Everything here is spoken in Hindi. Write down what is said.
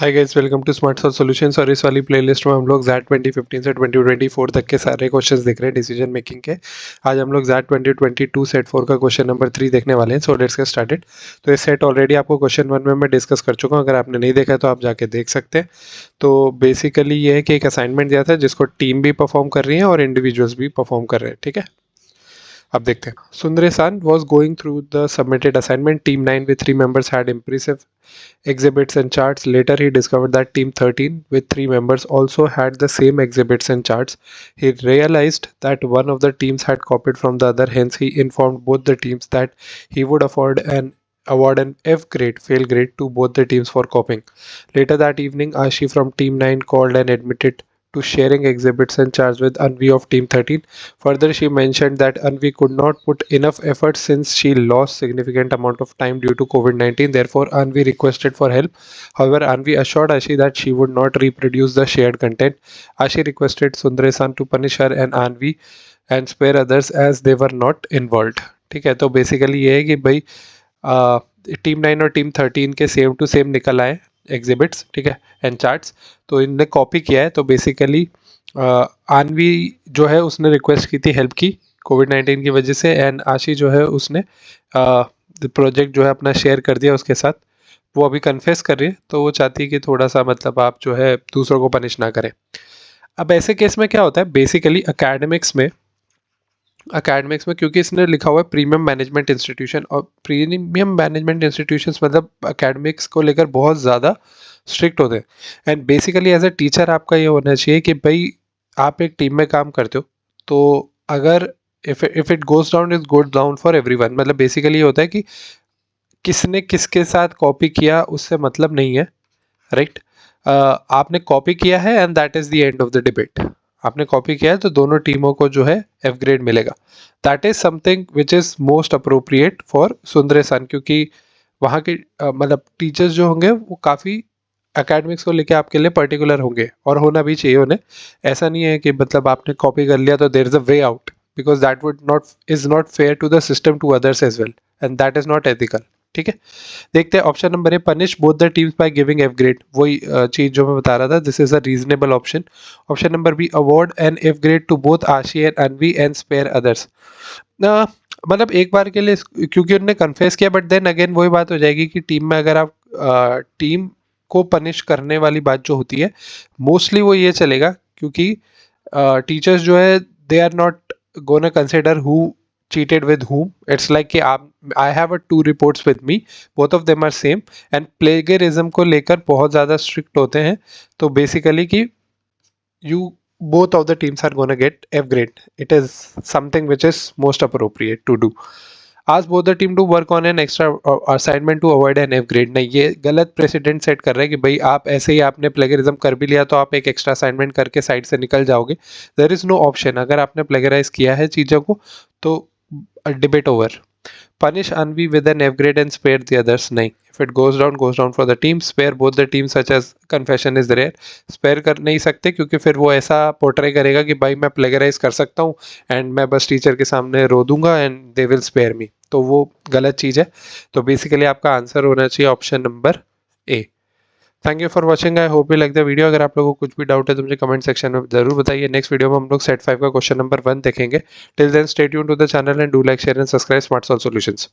Hi guys, welcome to smart solve solutions. और इस वाली प्लेलिस्ट में हम लोग जैट 2015 से 2024 तक के सारे क्वेश्चंस देख रहे हैं डिसीजन मेकिंग के। आज हम लोग जैट 2022 सेट 4 का क्वेश्चन नंबर 3 देखने वाले हैं। So let's get started. तो ये सेट ऑलरेडी आपको क्वेश्चन 1 में मैं डिस्कस कर चुका हूँ। अगर आपने नहीं देखा है तो आप जाके देख सकते हैं। तो बेसिकली ये है कि एक असाइनमेंट दिया था जिसको टीम भी परफॉर्म कर रही है और इंडिविजुअल्स भी परफॉर्म कर रहे हैं। ठीक है, अब देखते हैं। Sundaresan was going through the submitted assignment. Team 9 with 3 members had impressive exhibits and charts. Later, he discovered that Team 13 with 3 members also had the same exhibits and charts. He realized that one of the teams had copied from the other. Hence, he informed both the teams that he would award an F grade, fail grade to both the teams for copying. Later that evening, Ashi from Team 9 called and admitted to sharing exhibits and charts with Anvi of Team 13. Further, she mentioned that Anvi could not put enough effort since she lost significant amount of time due to COVID-19. Therefore, Anvi requested for help. However, Anvi assured Ashi that she would not reproduce the shared content. Ashi requested Sundaresan to punish her and Anvi and spare others as they were not involved. ठीक है, तो बेसिकली ये है कि भाई टीम 9 और टीम 13 के सेम टू सेम निकल आए एग्जिबिट्स, ठीक है, एंड चार्ट्स। तो इनने कॉपी किया है। तो बेसिकली आनवी जो है उसने रिक्वेस्ट की थी हेल्प की कोविड-19 की वजह से, एंड आशी जो है उसने प्रोजेक्ट जो है अपना शेयर कर दिया उसके साथ। वो अभी कन्फेस कर रही है, तो वो चाहती है कि थोड़ा सा मतलब आप जो है दूसरों को पनिश ना करें। अब ऐसे केस में क्या होता है, बेसिकली अकेडमिक्स में क्योंकि इसने लिखा हुआ है प्रीमियम मैनेजमेंट इंस्टीट्यूशन, और प्रीमियम मैनेजमेंट इंस्टीट्यूशंस मतलब अकेडमिक्स को लेकर बहुत ज़्यादा स्ट्रिक्ट होते हैं। And basically as a teacher आपका ये होना चाहिए कि भाई आप एक टीम में काम करते हो, तो अगर if it goes down is goes down for everyone. मतलब बेसिकली ये होता है कि किसने किसके साथ कॉपी किया उससे मतलब नहीं है, राइट। आपने कॉपी किया है and that is the end of the debate. आपने कॉपी किया है तो दोनों टीमों को जो है एफ ग्रेड मिलेगा। That is something which is most appropriate for Sundaresan, क्योंकि वहाँ के मतलब टीचर्स जो होंगे वो काफ़ी एकेडमिक्स को लेके आपके लिए पर्टिकुलर होंगे, और होना भी चाहिए उन्हें। ऐसा नहीं है कि मतलब आपने कॉपी कर लिया तो there is a way out, because that would not is not fair to the system to others as well, and that is not ethical. ठीक है, देखते हैं option number A, punish both the teams by giving F grade. वही चीज जो मैं बता रहा था, this is a reasonable option. Option number B, award an F grade to both Ashi and Anvi and spare others. मतलब एक बार के लिए क्योंकि उन्होंने कन्फेस किया, बट देन अगेन वही बात हो जाएगी कि टीम में अगर आप टीम को पनिश करने वाली बात जो होती है मोस्टली वो ये चलेगा, क्योंकि टीचर्स जो है they are not gonna consider who cheated with whom. It's like कि आप I have a 2 reports with me, both of them are same, and plagiarism को लेकर बहुत ज़्यादा strict होते हैं। तो basically कि you both of the teams are gonna get F grade. It is something which is most appropriate to do. Ask both the team to work on an extra assignment to avoid an F grade। नहीं, ये गलत प्रेसिडेंट सेट कर रहे हैं कि भाई आप ऐसे ही आपने प्लेगरिज्म कर भी लिया तो आप एक एक्स्ट्रा असाइनमेंट करके साइड से निकल जाओगे। There is no option. अगर आपने प्लेगराइज किया है चीज़ों को तो debate over. Punish Anvi with an F grade and spare the others. नहीं, if it goes down for the team. Spare both the teams such as confession is rare. Spare कर नहीं सकते क्योंकि फिर वो ऐसा पोर्ट्रे करेगा कि भाई मैं प्लेगराइज कर सकता हूँ एंड मैं बस टीचर के सामने रो दूंगा and they will spare me. तो वो गलत चीज़ है। तो बेसिकली आपका आंसर होना चाहिए option number A. Thank you for watching. I hope you like the video. अगर आप लोगों को कुछ भी डाउट है तो मुझे कमेंट सेक्शन में जरूर बताइए। नेक्स्ट वीडियो में हम लोग सेट 5 का क्वेश्चन नंबर 1 देखेंगे। Till then stay tuned to the channel and do like share and subscribe smart solve solutions.